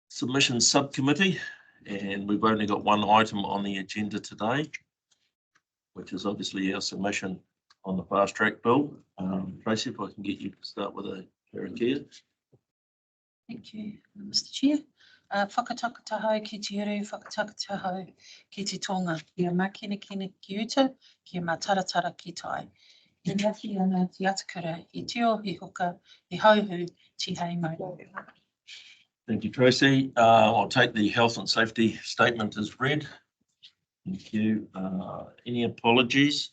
Submission Subcommittee, and we've only got one item on the agenda today, which is obviously our submission on the fast track bill. Tracy, if I can get you to start with a Karakia. Thank you, Mr. Chair. Whakatakataho ki te uru, whakatakataho ki te tonga. Kia makina ki uta, kia mataratara ki tai. He raki ana te atakura, he tio, he hoka, he hauhu, te hei mauro. Thank you, Tracy. I'll take the health and safety statement as read. Thank you. Any apologies?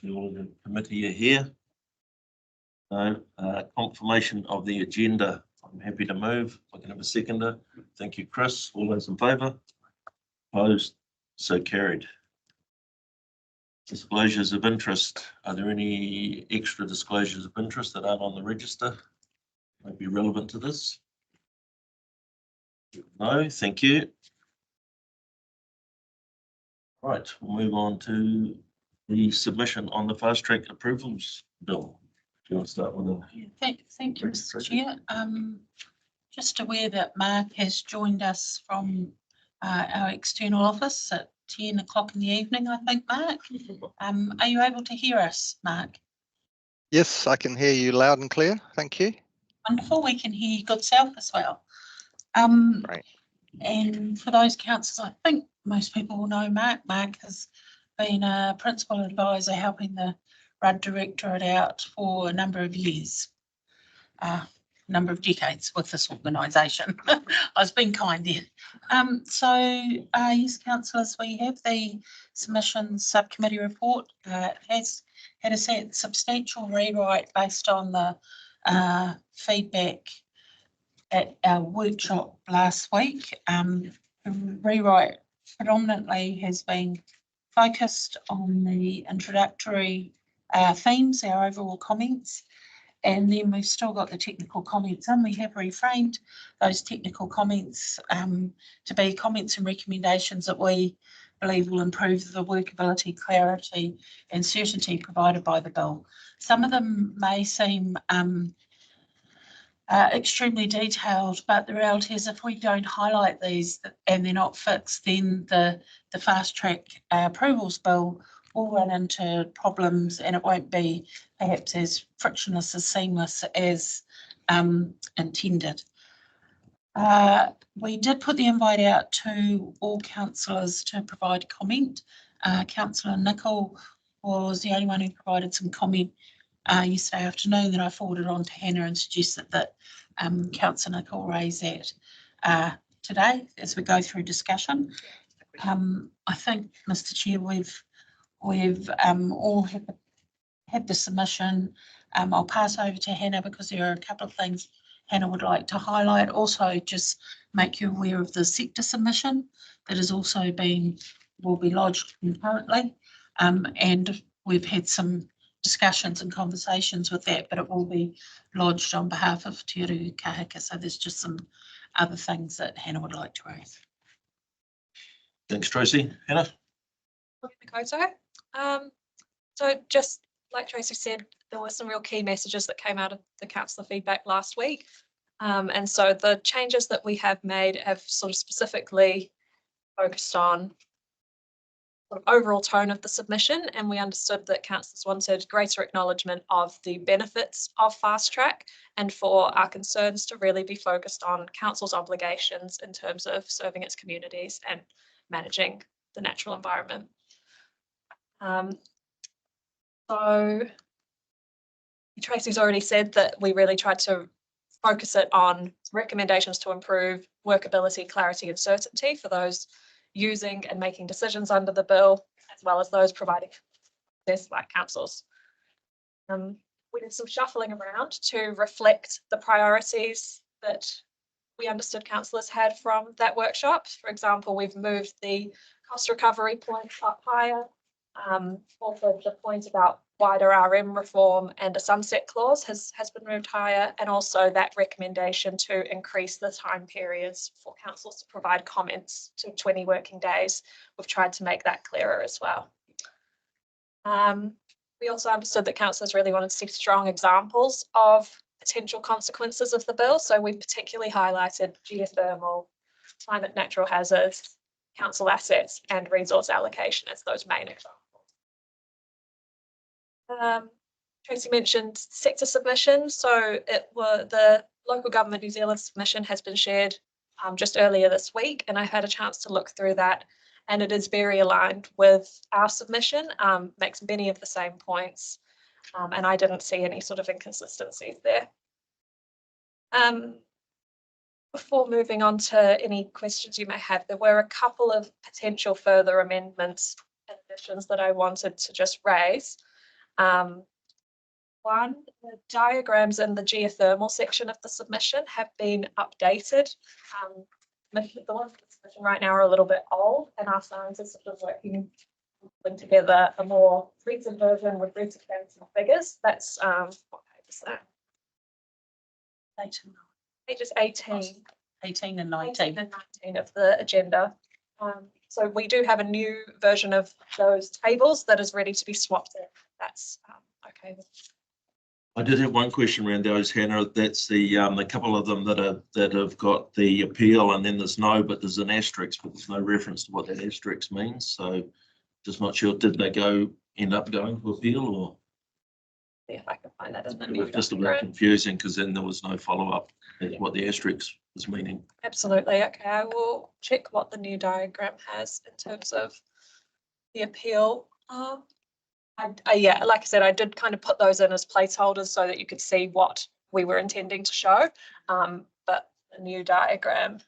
All of the committee are here. No. Confirmation of the agenda. I'm happy to move. I can have a seconder. Thank you, Chris. All those in favour? Opposed? So carried. Disclosures of interest. Are there any extra disclosures of interest that aren't on the register? Might be relevant to this? No, thank you. Right, we'll move on to the submission on the fast track approvals bill. Do you want to start with that? Yeah, thank you, Mr. Chair. Just aware that Mark has joined us from our external office at 10 o'clock in the evening, I think, Mark. Are you able to hear us, Mark? Yes, I can hear you loud and clear. Thank you. Wonderful. We can hear you good self as well. Right. And for those councillors, I think most people will know Mark. Mark has been a principal advisor helping the RUD Directorate out for a number of years, number of decades with this organisation. I was being kind there. Yes, councillors, we have the Submission Subcommittee report. It has had a substantial rewrite based on the feedback at our workshop last week. The rewrite predominantly has been focused on the introductory themes, our overall comments, and then we've still got the technical comments, and we have reframed those technical comments to be comments and recommendations that we believe will improve the workability, clarity and certainty provided by the bill. Some of them may seem extremely detailed, but the reality is if we don't highlight these and they're not fixed, then the fast track approvals bill will run into problems and it won't be perhaps as frictionless, as seamless as intended. We did put the invite out to all councillors to provide comment. Councillor Nicol was the only one who provided some comment yesterday afternoon that I forwarded on to Hannah and suggested that Councillor Nicol raise that today as we go through discussion. I think, Mr. Chair, we've all had the submission. I'll pass over to Hannah because there are a couple of things Hannah would like to highlight. Also, just make you aware of the sector submission that has also will be lodged concurrently, and we've had some discussions and conversations with that, but it will be lodged on behalf of Te Uru Kahaka. So there's just some other things that Hannah would like to raise. Thanks, Tracy. Hannah? So just like Tracy said, there were some real key messages that came out of the councillor feedback last week. And so the changes that we have made have sort of specifically focused on sort of overall tone of the submission, and we understood that councillors wanted greater acknowledgement of the benefits of fast track and for our concerns to really be focused on council's obligations in terms of serving its communities and managing the natural environment. So Tracy's already said that we really tried to focus it on recommendations to improve workability, clarity and certainty for those using and making decisions under the bill, as well as those providing this like councils. We did some shuffling around to reflect the priorities that we understood councillors had from that workshop. For example, we've moved the cost recovery points up higher. Also the point about wider RM reform and a sunset clause has been moved higher, and also that recommendation to increase the time periods for councils to provide comments to 20 working days. We've tried to make that clearer as well. We also understood that councillors really wanted to see strong examples of potential consequences of the bill. So we particularly highlighted geothermal, climate natural hazards, council assets, and resource allocation as those main examples. Tracy mentioned sector submission. So the Local Government New Zealand submission has been shared just earlier this week, and I've had a chance to look through that, and it is very aligned with our submission, makes many of the same points, and I didn't see any sort of inconsistencies there. Before moving on to any questions you may have, there were a couple of potential further amendments and additions that I wanted to just raise. One, the diagrams in the geothermal section of the submission have been updated. The ones in the submission right now are a little bit old, and our scientists are sort of working together a more recent version with recent facts and figures. That's what page is that? Pages 18. 18 and 19. 18 and 19 of the agenda. So we do have a new version of those tables that is ready to be swapped in. That's okay. I did have one question around those, Hannah. That's the couple of them that have got the appeal, and then there's no, but there's an asterisk, but there's no reference to what that asterisk means. So just not sure, did they end up going to appeal, or? See if I can find that in the It new was just a bit document. confusing because then there was no follow-up as what the asterisk was meaning. Absolutely. Okay, I will check what the new diagram has in terms of the appeal. Yeah, like I said, I did kind of put those in as placeholders so that you could see what we were intending to show. But the new diagram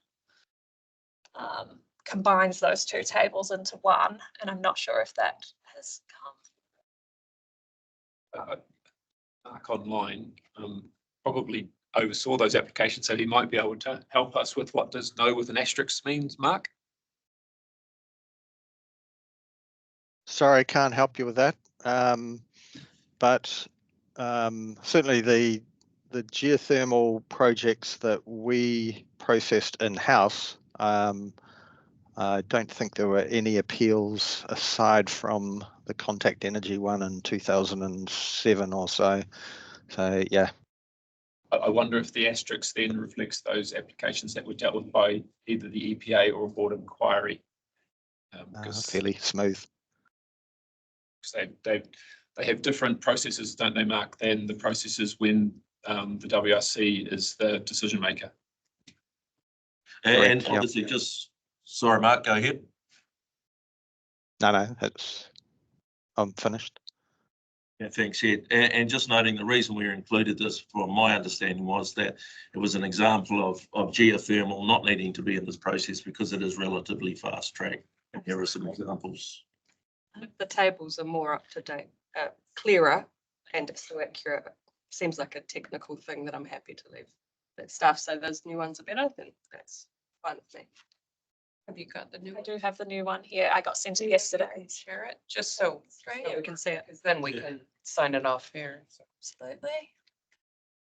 combines those two tables into one, and I'm not sure if that has come. Mark online probably oversaw those applications, so he might be able to help us with what does no with an asterisk means, Mark? Sorry, can't help you with that. But certainly the geothermal projects that we processed in-house, I don't think there were any appeals aside from the Contact Energy one in 2007 or so. So yeah. I wonder if the asterisk then reflects those applications that were dealt with by either the EPA or a board of inquiry. Because Fairly smooth. they have different processes, don't they, Mark, than the processes when the WRC is the decision maker. And Correct, yeah. obviously just, sorry, Mark, go ahead. No, I'm finished. Yeah, thanks, Ed. And just noting the reason we included this, from my understanding, was that it was an example of geothermal not needing to be in this process because it is relatively fast track. And here are some examples. The tables are more up to date, clearer, and it's so accurate. Seems like a technical thing that I'm happy to leave. But staff say those new ones are better, then that's fine with me. Have you got the new? I do have the new one here. I got sent it yesterday. Share it, just so Great. we can see it, because then we can sign it off here. Absolutely.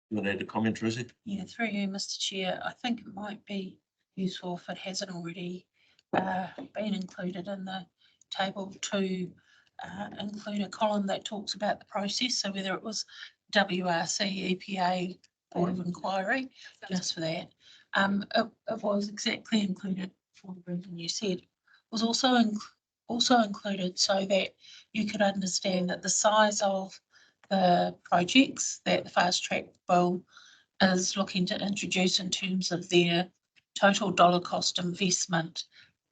You want to add a comment, Tracy? Yeah, through you, Mr. Chair. I think it might be useful if it hasn't already been included in the table to include a column that talks about the process. So whether it was WRC, EPA, Board of Inquiry, just for that. It was exactly included for the reason you said. It was also included so that you could understand that the size of the projects that the fast track bill is looking to introduce in terms of their total dollar cost investment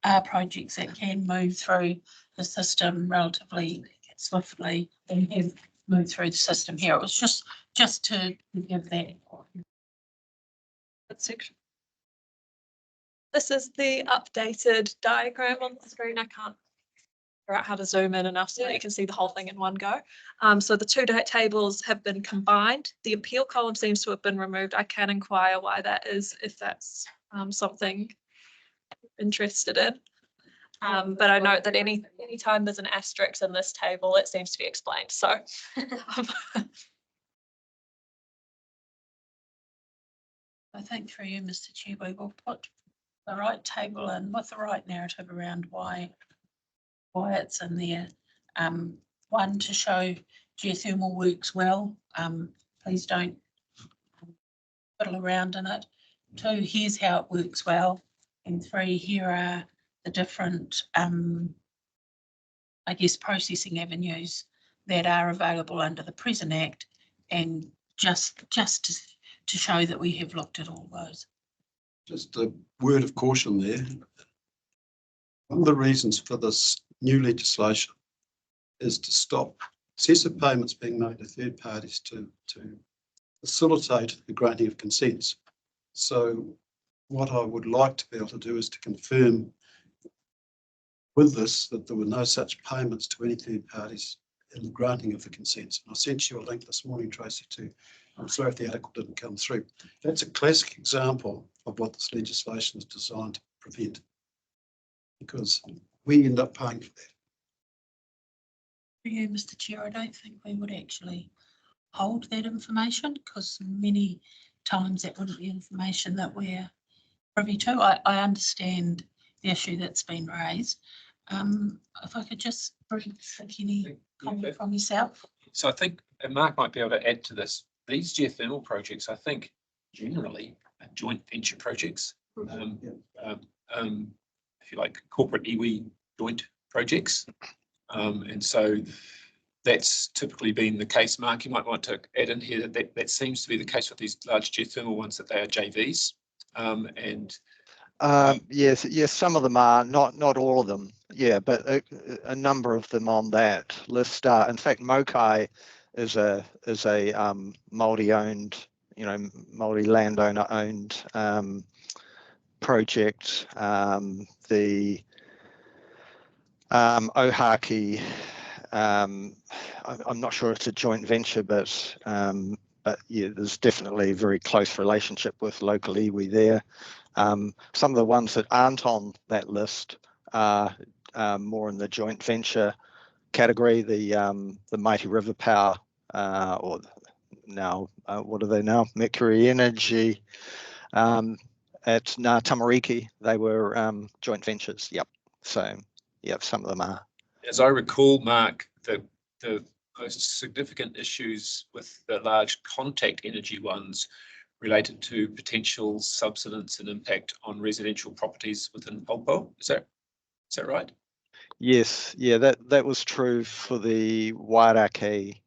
are projects that can move through the system relatively swiftly and have moved through the system here. It was just to give that. Section. This is the updated diagram on the screen. I can't figure out how to zoom in enough so that you can see the whole thing in one go. So the two tables have been combined. The appeal column seems to have been removed. I can inquire why that is, if that's something you're interested in. But I note that any time there's an asterisk in this table, it seems to be explained. So I think through you, Mr. Chair, we will put the right table in with the right narrative around why it's in there. One, to show geothermal works well. Please don't rattle around in it. 2, here's how it works well. And 3, here are the different, I guess, processing avenues that are available under the present Act, and just to show that we have looked at all those. Just a word of caution there. One of the reasons for this new legislation is to stop excessive payments being made to third parties to facilitate the granting of consents. So what I would like to be able to do is to confirm with this that there were no such payments to any third parties in the granting of the consents. And I sent you a link this morning, Tracy, I'm sorry if the article didn't come through. That's a classic example of what this legislation is designed to prevent, because we end up paying for that. For you, Mr. Chair, I don't think we would actually hold that information, because many times that wouldn't be information that we're privy to. I understand the issue that's been raised. If I could just bring any comment from yourself. So I think, and Mark might be able to add to this, these geothermal projects, I think, generally are joint venture projects. If you like, corporate iwi joint projects. And so that's typically been the case. Mark, you might want to add in here that seems to be the case with these large geothermal ones, that they are JVs. Yes, some of them are, not all of them. Yeah, but a number of them on that list are. In fact, Mokai is a Māori-owned, Māori landowner-owned project. The Ohaki, I'm not sure it's a joint venture, but yeah, there's definitely a very close relationship with local iwi there. Some of the ones that aren't on that list are more in the joint venture category. The Mighty River Power, or now what are they now? Mercury Energy at Ngā Tamariki. They were joint ventures. Yep. So yep, some of them are. As I recall, Mark, the most significant issues with the large contact energy ones related to potential subsidence and impact on residential properties within Polpo. Is that right? Yes, yeah, that was true for the Wairake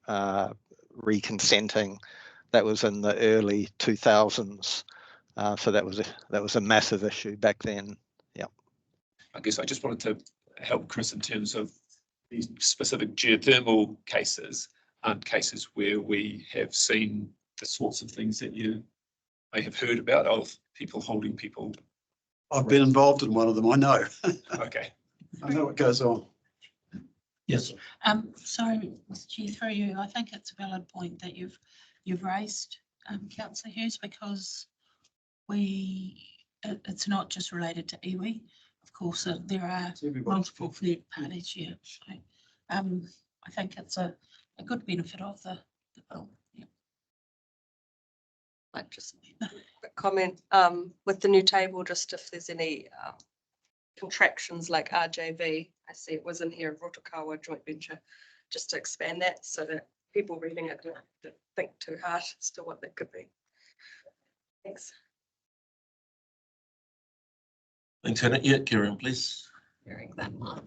reconsenting. That was in the early 2000s. So that was a massive issue back then. Yeah. I guess I just wanted to help Chris in terms of these specific geothermal cases aren't cases where we have seen the sorts of things that you may have heard about, of people holding people. I've been involved in one of them, I know. Okay. I know what goes on. Yes. So, Mr. Chair, through you, I think it's a valid point that you've raised, Councillor Hughes, because it's not just related to iwi. Of course, there are multiple third parties here. So, I think it's a good benefit of the bill. Yeah. Like just a comment with the new table, just if there's any contractions like RJV, I see it was in here, Rotokawa joint venture, just to expand that so that people reading it don't have to think too hard as to what that could be. Thanks. Thanks, Hannah. Yeah, carry on, please. Hearing that one.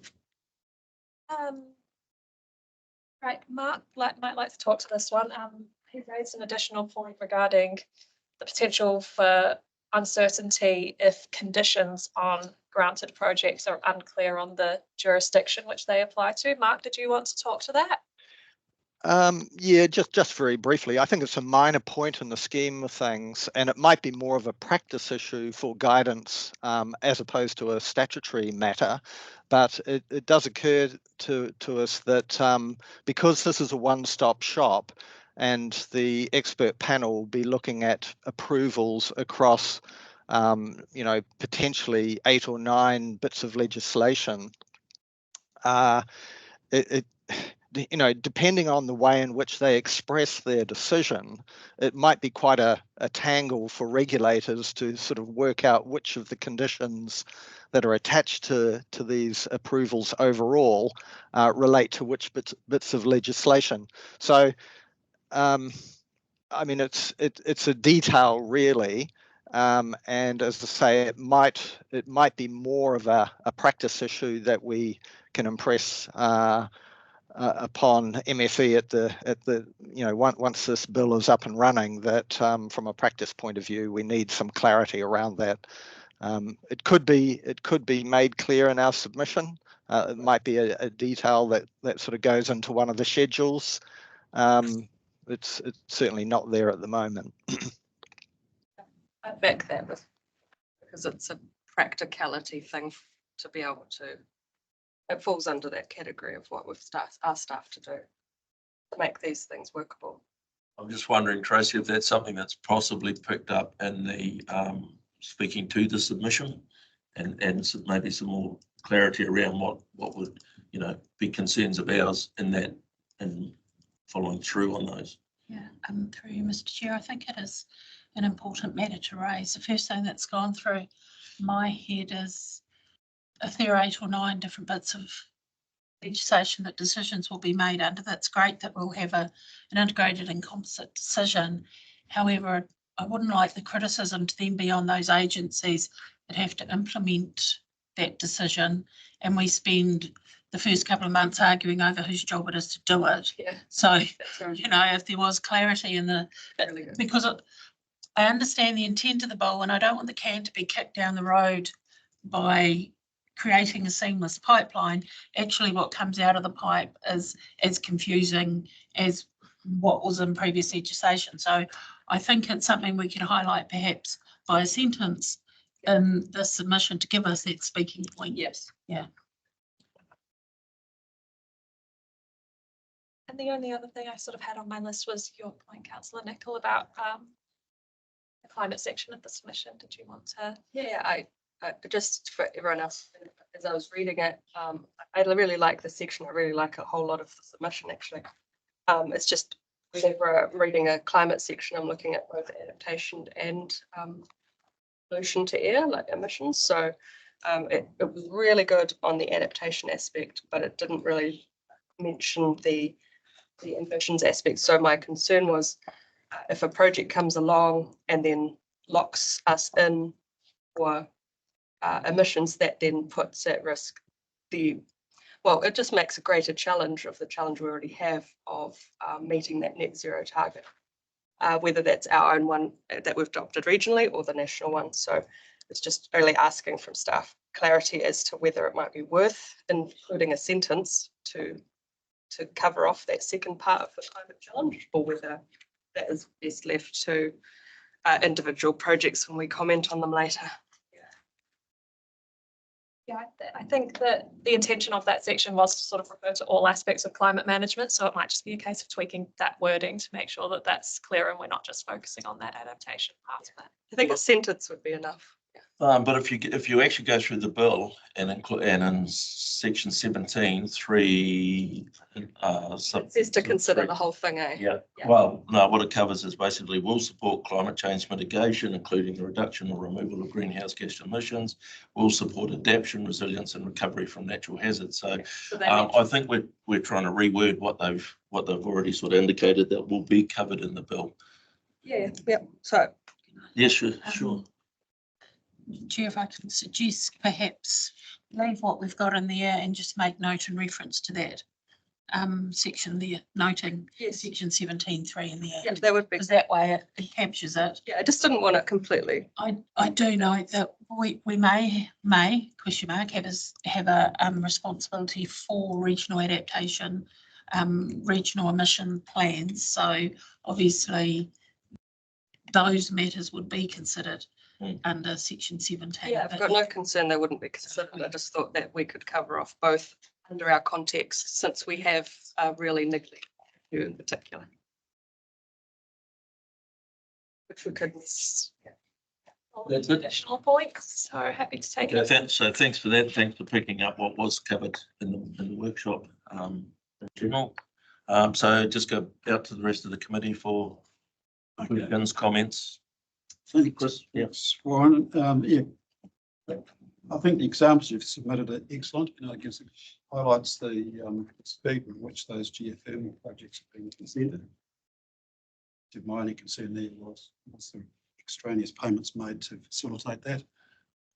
Right, Mark might like to talk to this one. He raised an additional point regarding the potential for uncertainty if conditions on granted projects are unclear on the jurisdiction which they apply to. Mark, did you want to talk to that? Yeah, just very briefly. I think it's a minor point in the scheme of things, and it might be more of a practice issue for guidance as opposed to a statutory matter. But it does occur to us that because this is a one-stop shop, and the expert panel will be looking at approvals across, potentially 8 or 9 bits of legislation. Depending on the way in which they express their decision, it might be quite a tangle for regulators to sort of work out which of the conditions that are attached to these approvals overall relate to which bits of legislation. So I mean, it's a detail really, and as I say, it might be more of a practice issue that we can impress upon MFE at the once this bill is up and running, that from a practice point of view, we need some clarity around that. It could be made clear in our submission. It might be a detail that sort of goes into one of the schedules. It's certainly not there at the moment. I back that with, because it's a practicality thing to be able to, it falls under that category of what we've asked staff to do, to make these things workable. I'm just wondering, Tracy, if that's something that's possibly picked up in the speaking to the submission, and maybe some more clarity around what would be concerns of ours in that, and following through on those. Yeah, through you, Mr. Chair, I think it is an important matter to raise. The first thing that's gone through my head is if there are 8 or 9 different bits of legislation that decisions will be made under, that's great that we'll have an integrated and composite decision. However, I wouldn't like the criticism to then be on those agencies that have to implement that decision, and we spend the first couple of months arguing over whose job it is to do it. Yeah. So, That's right. if there was clarity in the, Really good. because I understand the intent of the bill, and I don't want the can to be kicked down the road by creating a seamless pipeline. Actually, what comes out of the pipe is as confusing as what was in previous legislation. So I think it's something we can highlight perhaps by a sentence in the submission to give us that speaking point. Yes. Yeah. And the only other thing I sort of had on my list was your point, Councillor Nicol, about the climate section of the submission. Did you want to? Yeah, I just for everyone else, as I was reading it, I really like the section. I really like a whole lot of the submission actually. It's just whenever I'm reading a climate section, I'm looking at both adaptation and pollution to air, like emissions. So it was really good on the adaptation aspect, but it didn't really mention the emissions aspect. So my concern was if a project comes along and then locks us in for emissions, that then puts at risk it just makes a greater challenge of the challenge we already have of meeting that net zero target, whether that's our own one that we've adopted regionally or the national one. So it's just really asking from staff clarity as to whether it might be worth including a sentence to cover off that second part of the climate challenge, or whether that is best left to individual projects when we comment on them later. Yeah, I think that the intention of that section was to sort of refer to all aspects of climate management. So it might just be a case of tweaking that wording to make sure that that's clear and we're not just focusing on that adaptation part of it. I think a sentence would be enough. But if you actually go through the bill and in section 17, 3, It says to consider the whole thing, eh? Yeah. Yeah. Well, no, what it covers is basically will support climate change mitigation, including the reduction or removal of greenhouse gas emissions, will support adaptation, resilience and recovery from natural hazards. So I think we're trying to reword what they've already sort of indicated that will be covered in the bill. Yeah. So Yes, sure. Chair, if I can suggest perhaps leave what we've got in there and just make note and reference to that section there, noting section 17.3 in there. yeah, that would be. Because that way it captures it. Yeah, I just didn't want it completely. I do know that we may question mark have a responsibility for regional adaptation, regional emission plans. So obviously those matters would be considered under section 17. Yeah, I've got no concern they wouldn't be considered. I just thought that we could cover off both under our context, since we have really neglected you in particular. Which we could. That's it. Additional points, so happy to take it. So thanks for that. Thanks for picking up what was covered in the workshop in general. So just go out to the rest of the committee for questions, comments. Chris, Yes, Warren. I think the examples you've submitted are excellent. It highlights the speed with which those geothermal projects are being considered. my only concern there was the extraneous payments made to facilitate that.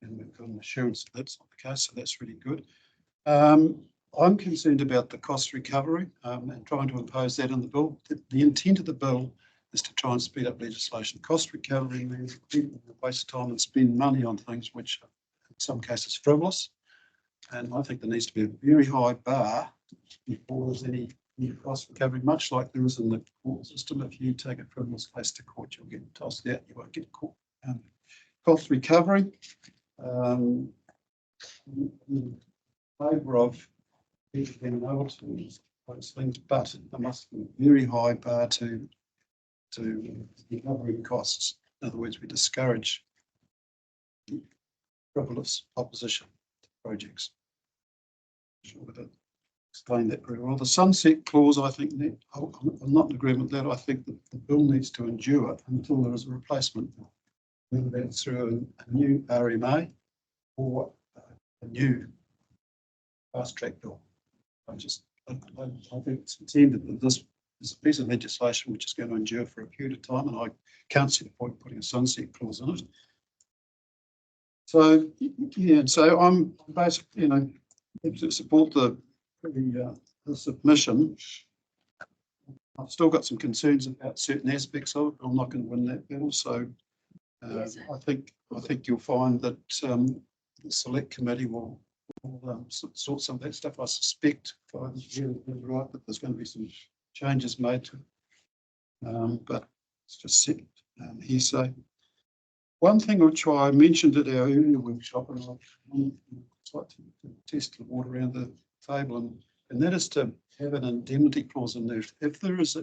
And we've got an assurance that that's not the case, so that's really good. I'm concerned about the cost recovery and trying to impose that in the bill. The intent of the bill is to try and speed up legislation. Cost recovery means people waste time and spend money on things which are in some cases frivolous. And I think there needs to be a very high bar before there's any cost recovery, much like there is in the court system. If you take a frivolous case to court, you'll get tossed out, you won't get caught. Cost recovery, in favour of people being able to those things, but there must be a very high bar to recovering costs. In other words, we discourage frivolous opposition to projects. I'm sure that explain that very well. The sunset clause, I think, I'm not in agreement with that. I think that the bill needs to endure until there is a replacement, whether that's through a new RMA or a new fast track bill. I think it's intended that this is a piece of legislation which is going to endure for a period of time, and I can't see the point putting a sunset clause in it. So yeah, so I'm basically, to support the submission. I've still got some concerns about certain aspects of it. I'm not going to win that battle, so I think you'll find that the select committee will sort some of that stuff. I suspect, if I was really right, that there's going to be some changes made to it, but it's just hearsay. One thing which I mentioned at our earlier workshop, and I'd like to test the water around the table, and that is to have an indemnity clause in there. If there is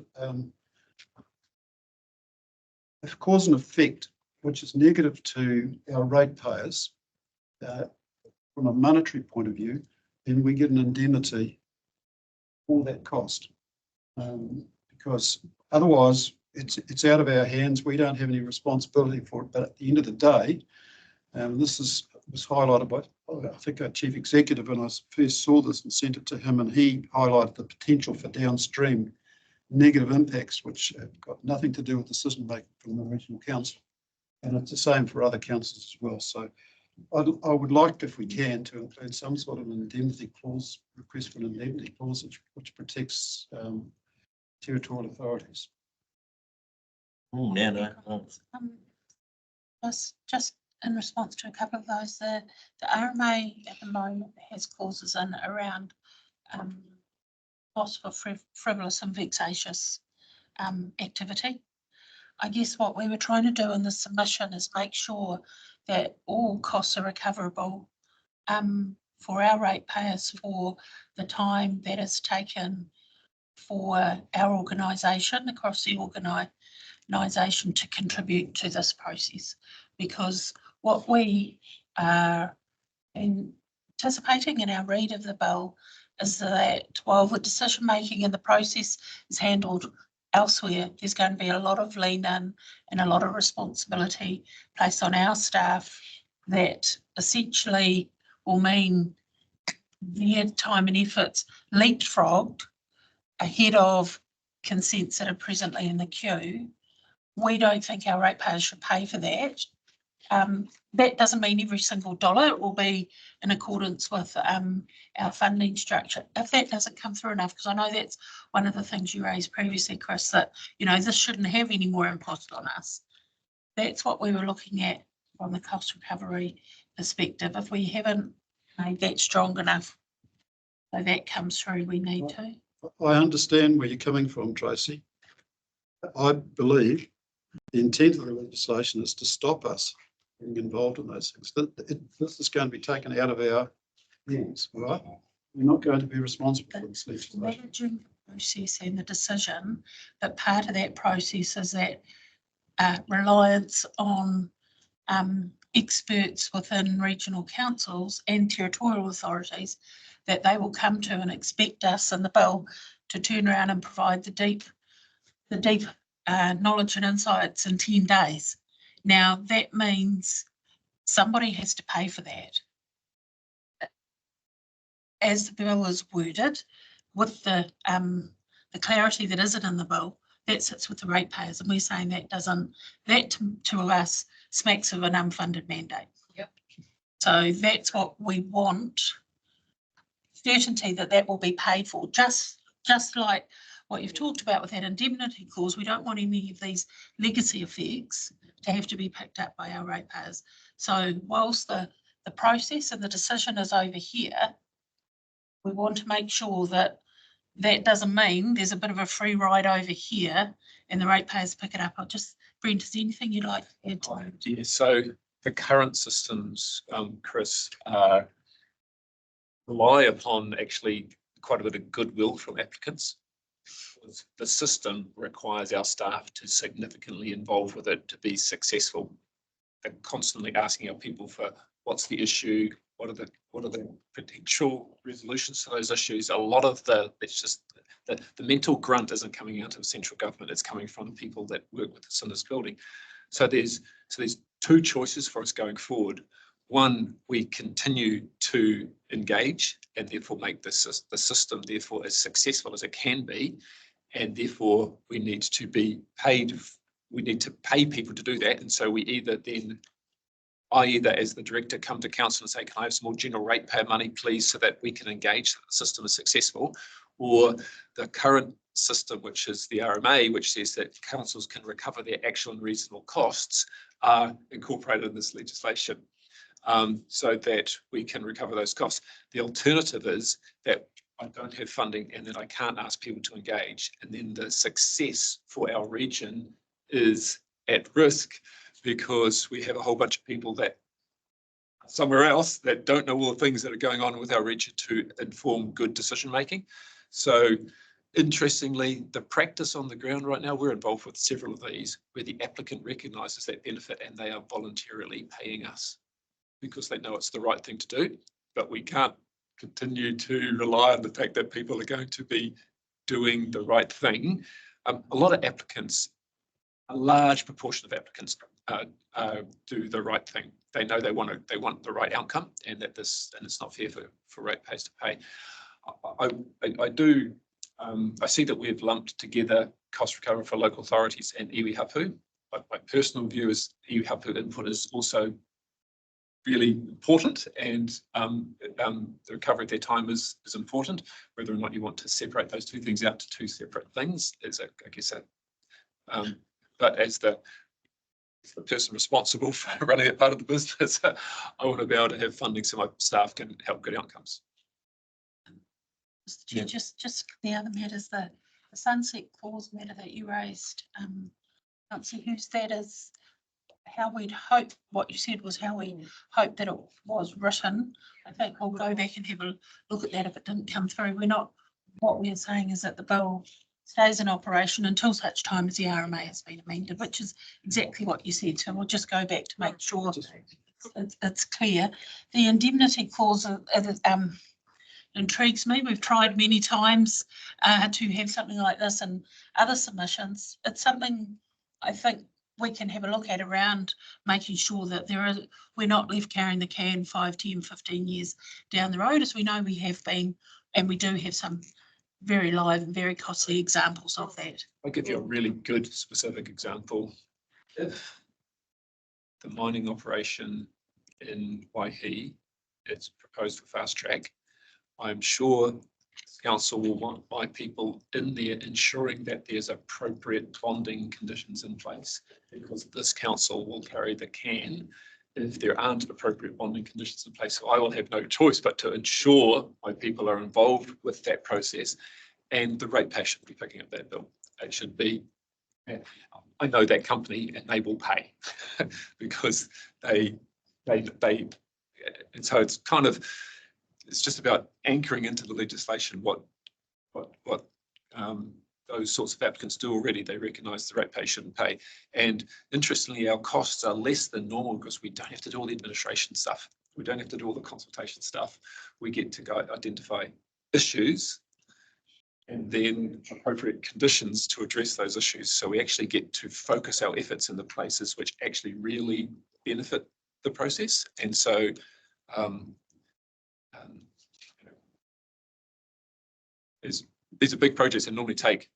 if cause and effect which is negative to our ratepayers from a monetary point of view, then we get an indemnity for that cost, because otherwise it's out of our hands. We don't have any responsibility for it. But at the end of the day, this was highlighted by, I think, our chief executive when I first saw this and sent it to him, and he highlighted the potential for downstream negative impacts which have got nothing to do with decision making from the regional council, and it's the same for other councils as well. So I would like, if we can, to include some sort of an indemnity clause, request for an indemnity clause which protects territorial authorities. Just in response to a couple of those, the RMA at the moment has clauses in around cost for frivolous and vexatious activity. I guess what we were trying to do in the submission is make sure that all costs are recoverable for our ratepayers for the time that is taken for our organisation, across the organisation, to contribute to this process. Because what we are anticipating in our read of the bill is that while the decision making in the process is handled elsewhere, there's going to be a lot of lean in and a lot of responsibility placed on our staff that essentially will mean their time and efforts leapfrogged ahead of consents that are presently in the queue. We don't think our ratepayers should pay for that. That doesn't mean every single dollar will be in accordance with our funding structure. If that doesn't come through enough, because I know that's one of the things you raised previously, Chris, that, this shouldn't have any more impost on us. That's what we were looking at from the cost recovery perspective. If we haven't made that strong enough, so that comes through, we need to. I understand where you're coming from, Tracy. I believe the intent of the legislation is to stop us being involved in those things. This is going to be taken out of our hands, right? We're not going to be responsible for this legislation. Managing the process and the decision, but part of that process is that reliance on experts within regional councils and territorial authorities, that they will come to and expect us in the bill to turn around and provide the deep knowledge and insights in 10 days. Now, that means somebody has to pay for that. As the bill is worded, with the clarity that isn't in the bill, that sits with the ratepayers, and we're saying that doesn't, that to us smacks of an unfunded mandate. Yep. So that's what we want, certainty that that will be paid for, just like what you've talked about with that indemnity clause. We don't want any of these legacy effects to have to be picked up by our ratepayers. So whilst the process and the decision is over here, we want to make sure that that doesn't mean there's a bit of a free ride over here and the ratepayers pick it up. I'll just, Brent, is there anything you'd like to add to that? Yeah, so the current systems, Chris, rely upon actually quite a bit of goodwill from applicants. The system requires our staff to significantly involve with it to be successful. They're constantly asking our people for what's the issue, what are the potential resolutions to those issues. A lot of it's just the mental grunt isn't coming out of central government, it's coming from people that work with us in this building. So there's two choices for us going forward. One, we continue to engage and therefore make the system therefore as successful as it can be, and therefore we need to be paid. We need to pay people to do that, and so we either as the director come to council and say, can I have some more general ratepayer money please, so that we can engage that the system is successful, or the current system, which is the RMA, which says that councils can recover their actual and reasonable costs, are incorporated in this legislation. So that we can recover those costs. The alternative is that I don't have funding and that I can't ask people to engage, and then the success for our region is at risk because we have a whole bunch of people that somewhere else that don't know all the things that are going on with our region to inform good decision making. So interestingly, the practice on the ground right now, we're involved with several of these where the applicant recognises that benefit and they are voluntarily paying us because they know it's the right thing to do, but we can't continue to rely on the fact that people are going to be doing the right thing. A lot of applicants, a large proportion of applicants do the right thing. They know they want the right outcome, and that it's not fair for ratepayers to pay. I see that we've lumped together cost recovery for local authorities and iwi hapu. My personal view is iwi hapu input is also really important, and the recovery of their time is important. Whether or not you want to separate those two things out to two separate things is, I guess, but as the person responsible for running a part of the business, I want to be able to have funding so my staff can help good outcomes. Mr. Chair, just the other matters, the sunset clause matter that you raised. Can't see whose that is. How we'd hope, what you said was how we hope that it was written. I think we'll go back and have a look at that if it didn't come through. What we're saying is that the bill stays in operation until such time as the RMA has been amended, which is exactly what you said. So we'll just go back to make sure it's clear. The indemnity clause intrigues me. We've tried many times to have something like this in other submissions. It's something I think we can have a look at around making sure that we're not left carrying the can 5, 10, 15 years down the road, as we know we have been, and we do have some very live and very costly examples of that. I'll give you a really good specific example. If the mining operation in Waihi is proposed for fast track, I'm sure council will want my people in there ensuring that there's appropriate bonding conditions in place, because this council will carry the can if there aren't appropriate bonding conditions in place. So I will have no choice but to ensure my people are involved with that process, and the ratepayer should be picking up that bill. It should be, I know that company and they will pay because and so it's kind of, it's just about anchoring into the legislation what those sorts of applicants do already. They recognise the ratepayer shouldn't pay. And interestingly, our costs are less than normal because we don't have to do all the administration stuff. We don't have to do all the consultation stuff. We get to go identify issues and then appropriate conditions to address those issues. So we actually get to focus our efforts in the places which actually really benefit the process. And so these are big projects that normally take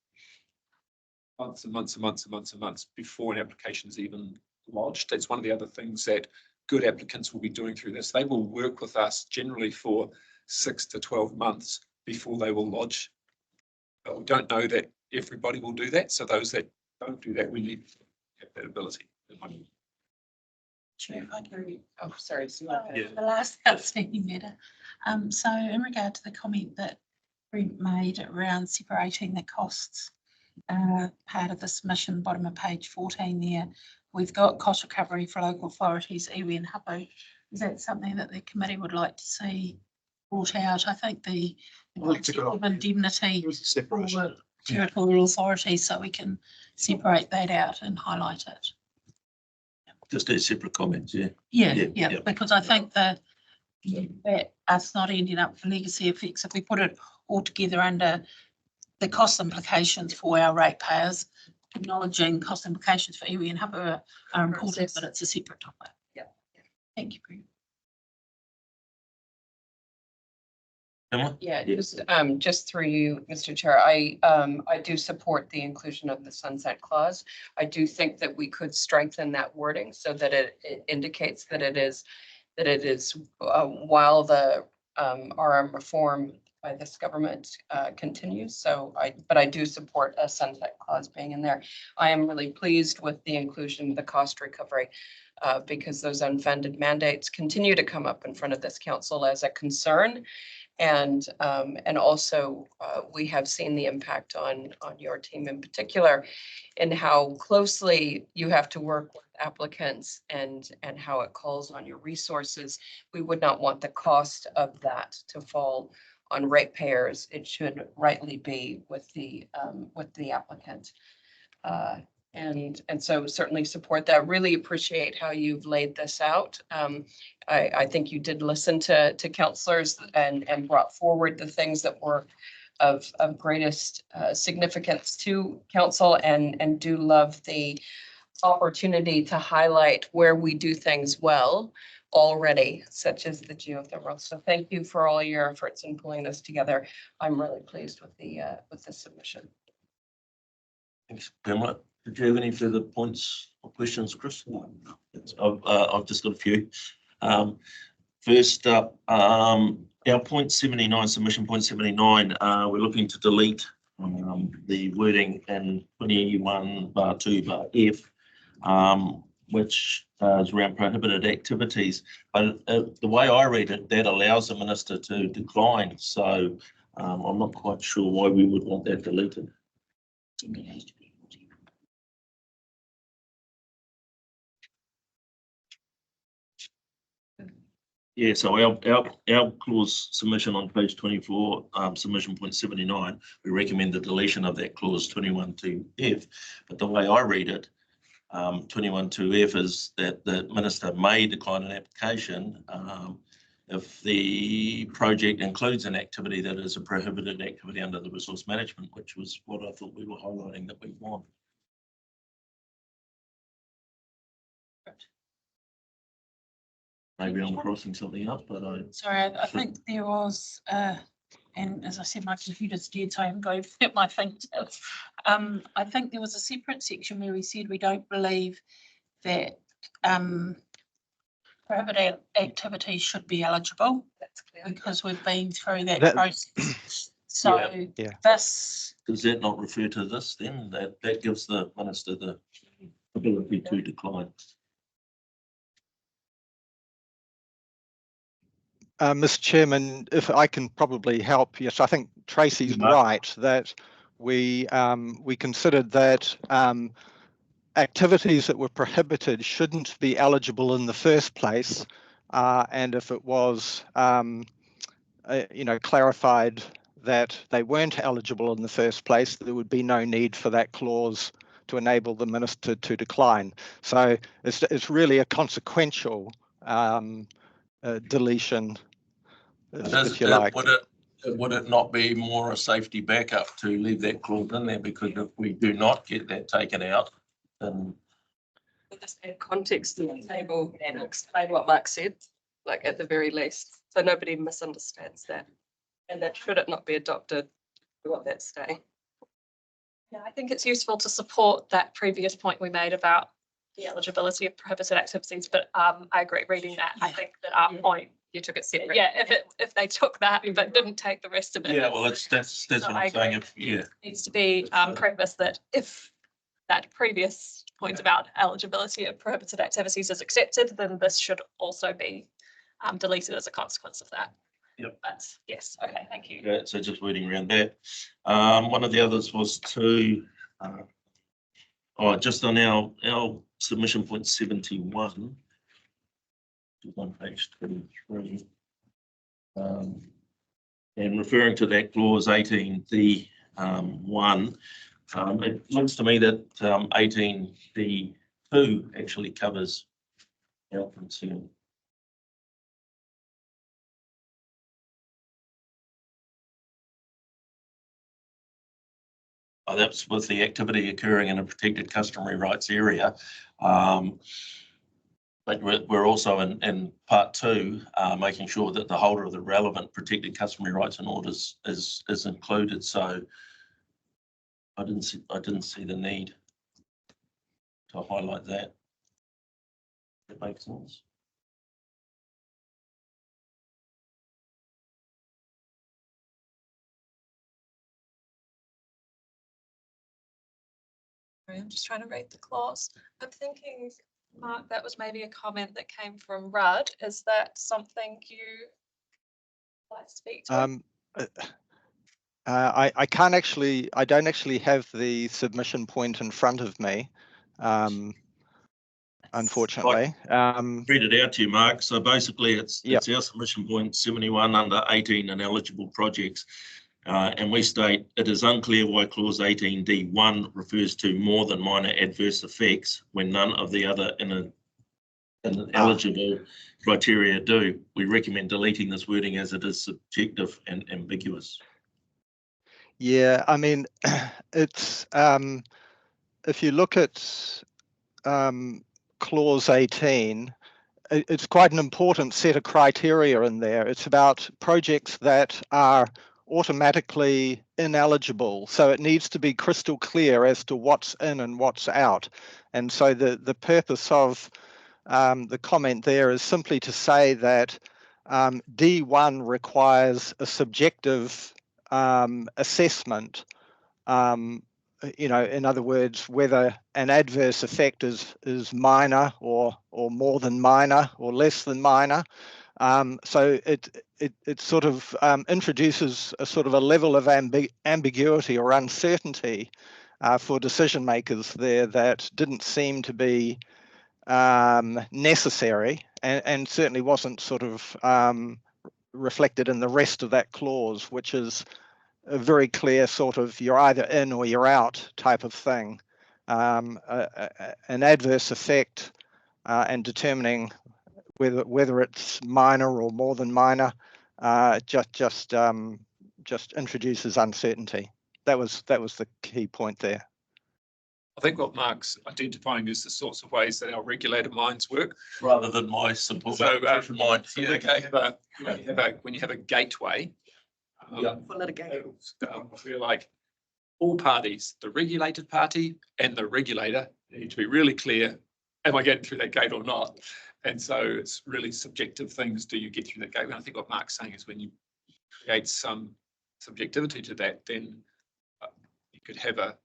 months and months and months and months and months before an application is even lodged. It's one of the other things that good applicants will be doing through this. They will work with us generally for 6 to 12 months before they will lodge. But we don't know that everybody will do that. So those that don't do that, we need to have that ability. Chair, if I can. Oh, sorry. Yeah. The last outstanding matter. So in regard to the comment that Brent made around separating the costs, part of the submission, bottom of page 14 there, we've got cost recovery for local authorities, iwi and hapu. Is that something that the committee would like to see brought out? I think the That's a good concept of idea. indemnity It was a for separation. territorial authorities, so we can separate that out and highlight it. Just a separate comments, yeah. Yeah, because I think that us not ending up with legacy effects, if we put it all together under the cost implications for our ratepayers, acknowledging cost implications for iwi and hapu are important, but it's a separate topic. Yeah. Thank you, Brent. Pamela? Yeah, Yeah. just through you, Mr. Chair, I do support the inclusion of the sunset clause. I do think that we could strengthen that wording so that it indicates that it is while the RM reform by this government continues. So but I do support a sunset clause being in there. I am really pleased with the inclusion of the cost recovery because those unfunded mandates continue to come up in front of this council as a concern. And also we have seen the impact on your team in particular in how closely you have to work with applicants and how it calls on your resources. We would not want the cost of that to fall on ratepayers. It should rightly be with the applicant. And so certainly support that. Really appreciate how you've laid this out. I think you did listen to councillors and brought forward the things that were of greatest significance to council and do love the opportunity to highlight where we do things well already, such as the geothermal. So thank you for all your efforts in pulling this together. I'm really pleased with the submission. Thanks, Pamela. Did you have any further points or questions, Chris? I've just got a few. First up, our point 79, submission point 79, we're looking to delete the wording in 21(2) F, which is around prohibited activities. But the way I read it, that allows the minister to decline. So I'm not quite sure why we would want that deleted. Yeah, so our clause submission on page 24, submission point 79, we recommend the deletion of that clause 21(2) F. But the way I read it, 21(2) F is that the minister may decline an application if the project includes an activity that is a prohibited activity under the resource management, which was what I thought we were highlighting that we want. Maybe I'm crossing something up, but Sorry, I think there was, and as I said, my computer's dead, so I haven't got at my fingertips. I think there was a separate section where we said we don't believe that prohibited activities should be eligible That's clear. because we've been through that That- process. So Yeah. this, does that not refer to this then? That gives the minister the ability to decline. Mr. Chairman, if I can probably help, yes, I think Tracy's Mark. right that we considered that activities that were prohibited shouldn't be eligible in the first place, and if it was, clarified that they weren't eligible in the first place, there would be no need for that clause to enable the minister to decline. So it's really a consequential deletion, if you like. Would it not be more a safety backup to leave that clause in there? Because if we do not get that taken out, then Just add context to the table and explain what Mark said, like at the very least, so nobody misunderstands that. And that should it not be adopted, we want that staying. Yeah, I think it's useful to support that previous point we made about the eligibility of prohibited activities, but I agree, reading that, I think that our point, You took it separate. yeah, if they took that but didn't take the rest of it. Yeah, well, that's No, what I I'm saying. agree. If, yeah, Needs to be prefaced that if that previous point about eligibility of prohibited activities is accepted, then this should also be deleted as a consequence of that. Yep. But yes, okay, thank you. okay, so just wording around that. One of the others was to, just on our submission point 71, which is on page 23. And referring to that clause 18D 1, it looks to me that 18D 2 actually covers our concern. That's with the activity occurring in a protected customary rights area. But we're also in part 2, making sure that the holder of the relevant protected customary rights and orders is included. So I didn't see the need to highlight that. That makes sense. Sorry, I'm just trying to read the clause. I'm thinking, Mark, that was maybe a comment that came from Rudd. Is that something you like to speak to? I can't actually, I don't actually have the submission point in front of me, unfortunately. Read it out to you, Mark. So basically it's Yep. our submission point 71 under 18 ineligible projects. And we state it is unclear why clause 18D1 refers to more than minor adverse effects when none of the other ineligible criteria do. We recommend deleting this wording as it is subjective and ambiguous. Yeah, I mean, it's if you look at clause 18, it's quite an important set of criteria in there. It's about projects that are automatically ineligible. So it needs to be crystal clear as to what's in and what's out. And so the purpose of the comment there is simply to say that D1 requires a subjective assessment. In other words, whether an adverse effect is minor or more than minor or less than minor. So it sort of introduces a sort of a level of ambiguity or uncertainty for decision makers there that didn't seem to be necessary, and certainly wasn't sort of reflected in the rest of that clause, which is a very clear sort of you're either in or you're out type of thing. An adverse effect and determining whether it's minor or more than minor just introduces uncertainty. That was the key point there. I think what Mark's identifying is the sorts of ways that our regulator minds work. Rather than my simple mind. So when you have a gateway, For litigation. I feel like all parties, the regulated party and the regulator, need to be really clear, am I getting through that gate or not? And so it's really subjective things. Do you get through that gate? And I think what Mark's saying is when you create some subjectivity to that, then you could have a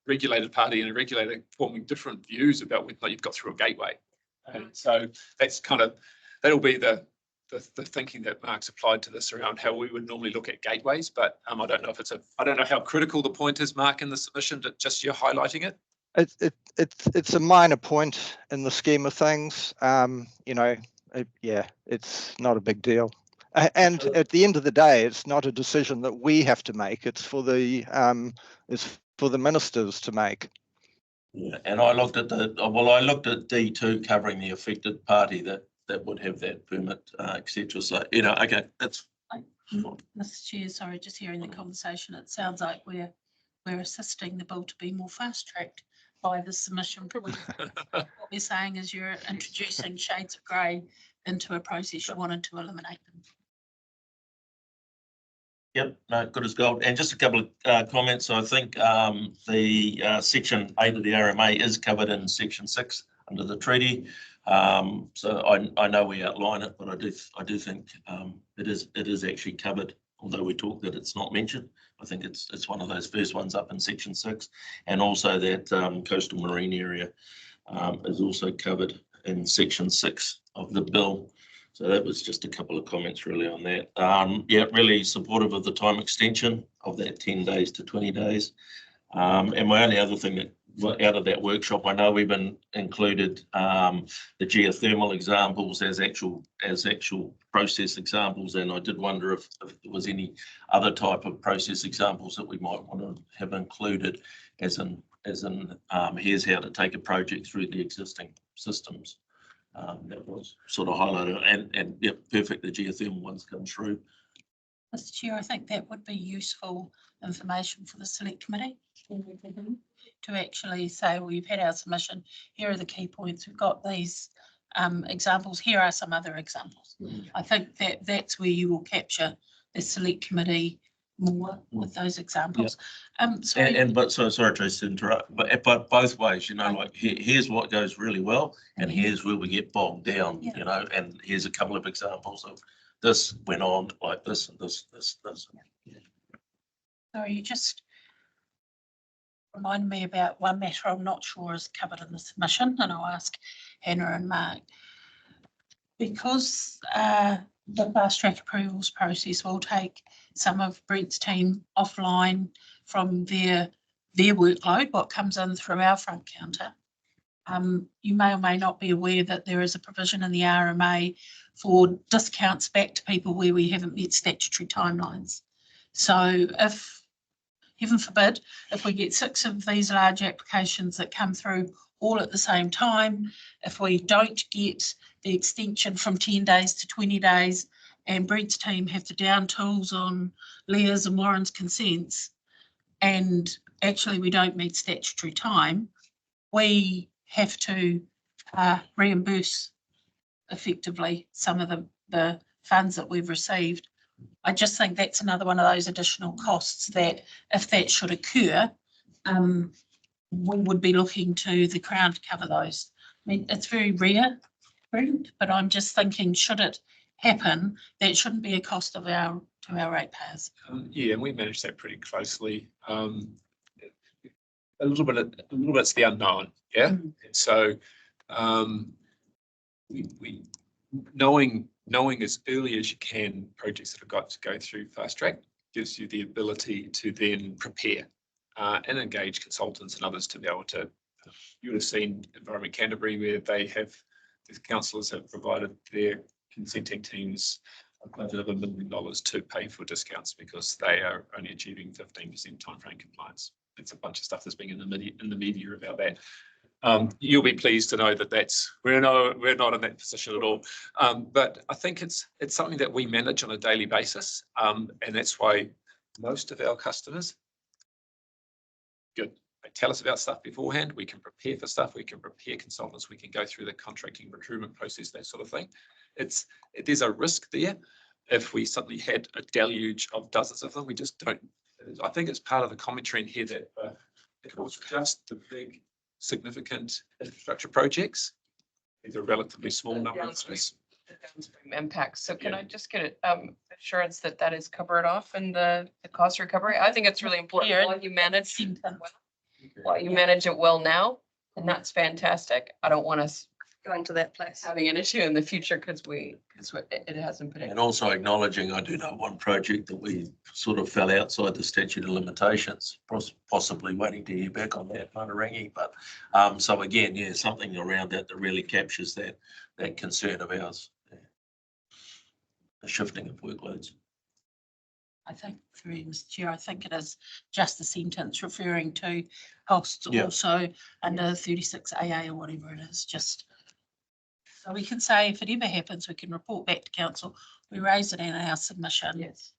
regulated party and a regulator forming different views about whether you've got through a gateway. And so that's that'll be the thinking that Mark's applied to this around how we would normally look at gateways. But I don't know if I don't know how critical the point is, Mark, in the submission, that just you're highlighting it. It's a minor point in the scheme of things. It's not a big deal. And at the end of the day, it's not a decision that we have to make. It's for the ministers to make. Yeah, and I looked at D2 covering the affected party that would have that permit, etc. So okay, that's. Mr. Chair, sorry, just hearing the conversation, it sounds like we're assisting the bill to be more fast tracked by the submission. What we're saying is you're introducing shades of grey into a process you wanted to eliminate them. Yep, no, good as gold. And just a couple of comments. I think the section 8 of the RMA is covered in section 6 under the treaty. So I know we outline it, but I do think it is actually covered, although we talk that it's not mentioned. I think it's one of those first ones up in section 6, and also that coastal marine area is also covered in section 6 of the bill. So that was just a couple of comments really on that. Yeah, really supportive of the time extension of that 10 days to 20 days. And my only other thing that out of that workshop, I know we've included the geothermal examples as actual process examples, and I did wonder if there was any other type of process examples that we might want to have included, as in here's how to take a project through the existing systems. That was sort of highlighted, and yeah, perfect. The geothermal ones come through. Mr. Chair, I think that would be useful information for the select committee to actually say, well, you've had our submission, here are the key points, we've got these examples, here are some other examples. I think that's where you will capture the select committee more with those examples. But sorry to interrupt, but both ways, you know, like here's what goes really well, and here's where we get bogged down, you know, and here's a couple of examples of this went on like this and this. Sorry, you just reminded me about one matter I'm not sure is covered in the submission, and I'll ask Hannah and Mark. Because the fast track approvals process will take some of Brent's team offline from their workload, what comes in through our front counter. You may or may not be aware that there is a provision in the RMA for discounts back to people where we haven't met statutory timelines. So if, heaven forbid, if we get 6 of these large applications that come through all at the same time, if we don't get the extension from 10 days to 20 days, and Brent's team have to down tools on Leah's and Warren's consents, and actually we don't meet statutory time, we have to reimburse effectively some of the funds that we've received. I just think that's another one of those additional costs that, if that should occur, we would be looking to the Crown to cover those. I mean, it's very rare, Brent, but I'm just thinking, should it happen, that shouldn't be a cost to our ratepayers. Yeah, and we manage that pretty closely. A little bit's the unknown, yeah. And so we knowing as early as you can projects that have got to go through fast track gives you the ability to then prepare and engage consultants and others to be able to. You would have seen Environment Canterbury, where the councillors have provided their consenting teams a budget of $1 million to pay for discounts because they are only achieving 15% timeframe compliance. It's a bunch of stuff that's being in the media about that. You'll be pleased to know that we're not in that position at all. But I think it's something that we manage on a daily basis, and that's why most of our customers, good, they tell us about stuff beforehand. We can prepare for stuff. We can prepare consultants. We can go through the contracting recruitment process, that sort of thing. There's a risk there. If we suddenly had a deluge of dozens of them, we just don't. I think it's part of the commentary in here that if it was just the big, significant infrastructure projects, these are relatively small numbers. Downstream impacts. So can I just get assurance that is covered off in the cost recovery? I think it's really important while you manage it well now, and that's fantastic. I don't want us going to that place having an issue in the future because it hasn't been. And also acknowledging, I do know one project that we sort of fell outside the statute of limitations, possibly waiting to hear back on that kind of ringing. But so again, yeah, something around that really captures that concern of ours, the shifting of workloads. I think, through Mr. Chair, I think it is just a sentence referring to costs also under 36AA or whatever it is, just so we can say if it ever happens, we can report back to council. We raise it in our submission. Yes.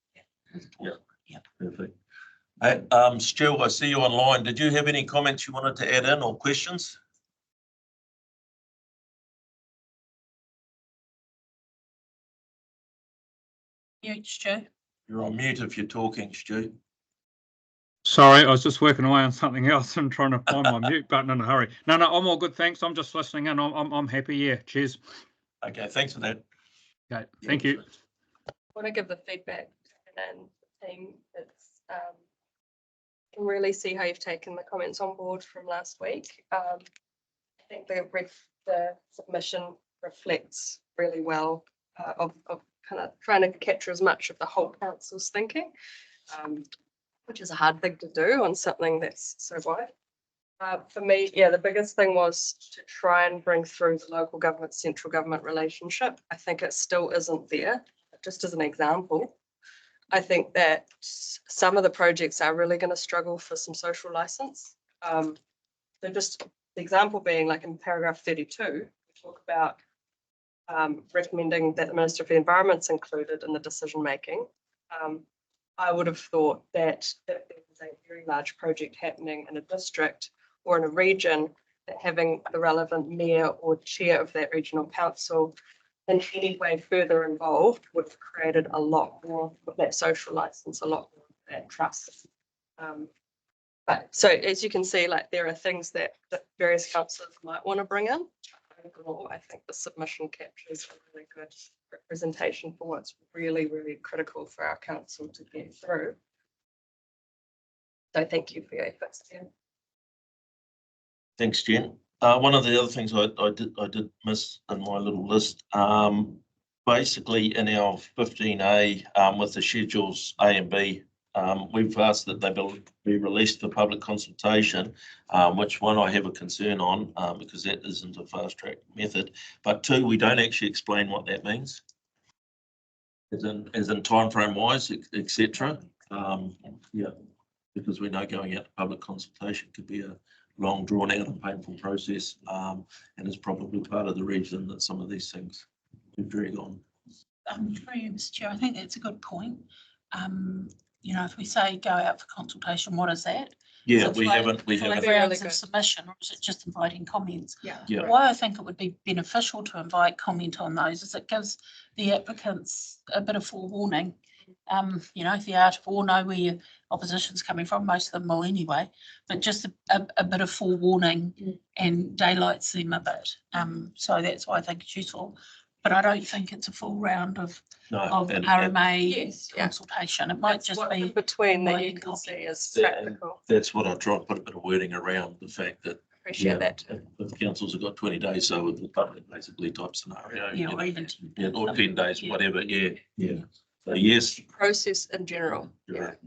Yeah. Perfect. Hey, Stu, I see you online. Did you have any comments you wanted to add in or questions? Yeah, Stu. You're on mute if you're talking, Stu. Sorry, I was just working away on something else and trying to find my mute button in a hurry. No, I'm all good, thanks. I'm just listening and I'm happy. Yeah, cheers. Okay, thanks for that. Okay, thank you. I want to give the feedback and the team. It's can really see how you've taken the comments on board from last week. I think the submission reflects really well of kind of trying to capture as much of the whole council's thinking, which is a hard thing to do on something that's so wide. For me, yeah, the biggest thing was to try and bring through the local government, central government relationship. I think it still isn't there. Just as an example, I think that some of the projects are really going to struggle for some social license. So just the example being like in paragraph 32, we talk about recommending that the Minister for the Environment's included in the decision making. I would have thought that if there was a very large project happening in a district or in a region, that having the relevant mayor or chair of that regional council in any way further involved would have created a lot more of that social license, a lot more of that trust. But so as you can see, like there are things that various councillors might want to bring in. Overall, I think the submission captures a really good representation for what's really, really critical for our council to get through. So thank you for your efforts, Jen. Thanks, Jen. One of the other things I did miss in my little list, basically in our 15A with the schedules A and B, we've asked that they be released for public consultation, which one I have a concern on because that isn't a fast track method. But two, we don't actually explain what that means, as in time frame wise, etc. Yeah, because we know going out to public consultation could be a long drawn out and painful process, and is probably part of the reason that some of these things drag on. Through Mr. Chair, I think that's a good point. You know, if we say go out for consultation, what is that? Yeah, Is it we for haven't. rounds Really of good. submission, or is it just inviting comments? Yeah. Yeah. Why I think it would be beneficial to invite comment on those is it gives the applicants a bit of forewarning. You know, if the art of all know where your opposition's coming from, most of them will anyway, but just a bit of forewarning and daylights them a bit. So that's why I think it's useful. But I don't think it's a full round of RMA Yes, yeah. consultation. It might That's just what be in between that you inviting can see is Yeah. practical. That's what I try and put a bit of wording around the fact that Appreciate that. if councils have got 20 days, so with the public basically type scenario, yeah, you or know, even or 10 days, Yeah. whatever. Yeah. So yes, Process in general. you're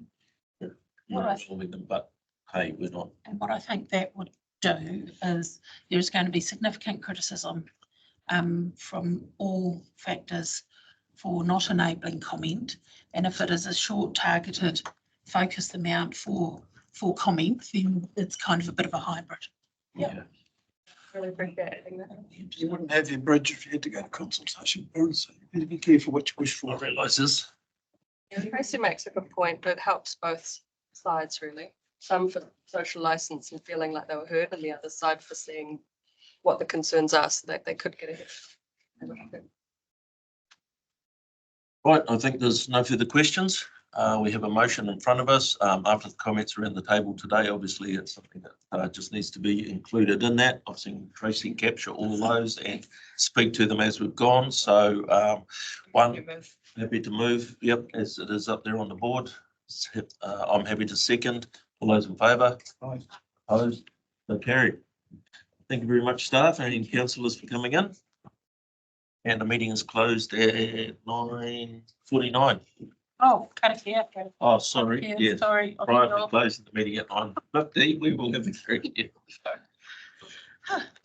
What involving them, but hey, we're not. And what I think that would do is there's going to be significant criticism from all factors for not enabling comment. And if it is a short targeted focused amount for comment, then it's kind of a bit of a hybrid. Yeah. Really appreciate that. You wouldn't have your bridge if you had to go to consultation. So you need to be careful what you wish I for. realise this. Yeah, Tracy makes a good point. It helps both sides really. Some for social license and feeling like they were heard, and the other side for seeing what the concerns are so that they could get ahead. Right, I think there's no further questions. We have a motion in front of us. After the comments around the table today, obviously it's something that just needs to be included in that. I've seen Tracy capture all those and speak to them as we've gone. So one, happy to move. Yep, as it is up there on the board. I'm happy to second. All those in favour? Aye. Opposed? So carried. Thank you very much, staff and councillors for coming in. And the meeting is closed at 9:49. Oh, Karakia. Oh, sorry, Yeah, yes. sorry. Prior to closing the meeting at 9:50, we will have a cricket.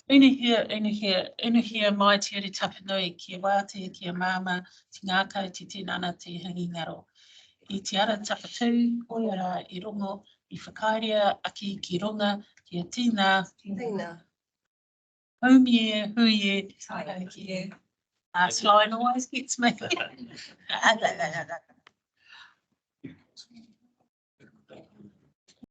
Inuhia mai te ori tapanui, kia wātea, kia māma, te ngākau, te tinana, te hingi ngaro. I te ara tapatū, oiara I rongo, I whakairea, aki ki runga, kia tīna, Tina. huie, tākia. Slime always gets me.